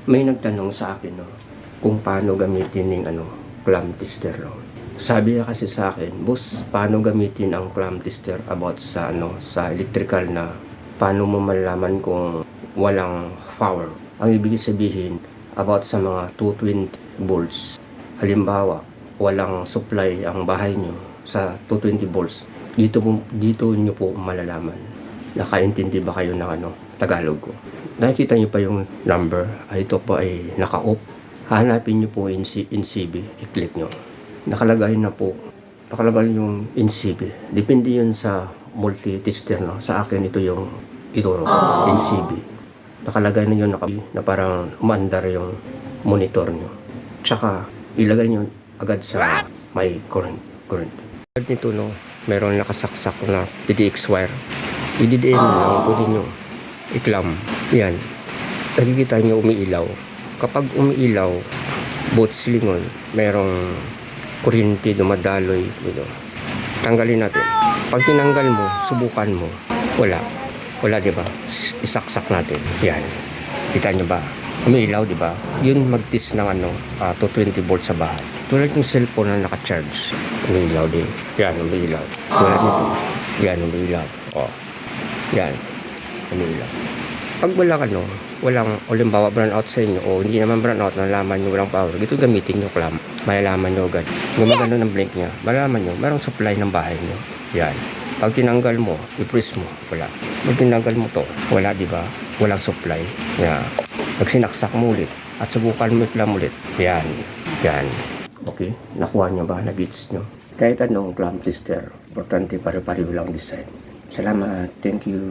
May nagtanong sa akin, no, kung paano gamitin ng clamp tester. No. Sabi niya kasi sa akin, boss, paano gamitin ang clamp tester about sa sa electrical na paano mo malalaman kung walang power. Ang ibig sabihin about sa mga 220 volts. Halimbawa, walang supply ang bahay nyo sa 220 volts. Dito nyo po malalaman. Nakaintindi ba kayo ng Tagalog ko? Nakikita nyo pa yung number. Ito po ay naka-off. Hanapin nyo po NCB. I-click nyo. Nakalagay yung NCB. Depende yun sa multi-tester. No? Sa akin ito yung ituro. NCB. Nakalagay na yun na parang umandar yung monitor nyo. Tsaka ilagay nyo agad sa may current. Nito no, meron nakasaksak na PDX wire. I-DDN lang kunin nyo. I-clamp. Yan. Nakikita nyo umiilaw. Kapag umiilaw, both silingon, merong kuryente dumadaloy. Tanggalin natin. Pag tinanggal mo, subukan mo. Wala, di ba? Isaksak natin. Yan. Kita nyo ba? Umiilaw, di ba? Yun mag-test ng 220 volts sa bahay. Tulad yung cellphone na naka-charge. Umiilaw din. Yan, umiilaw. Tulad nito. Yan, umiilaw. O. Yan. Umiilaw. Pag walang halimbawa brownout sa inyo o hindi naman brownout, nalaman nyo walang power, dito gamitin nyo clamp. Malalaman nyo agad. Gumagano ng blink niya. Malalaman nyo, merong supply ng bahay nyo. Yan. Pag tinanggal mo, i-press mo, wala. Pag tinanggal mo to, wala, di ba? Walang supply. Yan. Pag sinaksak mo ulit at subukan mo i-clamp ulit. Yan. Okay, nakuha nyo ba? Nag-gets nyo? Kahit anong clamp tester, importante pare-pareho lang design. Salamat. Thank you.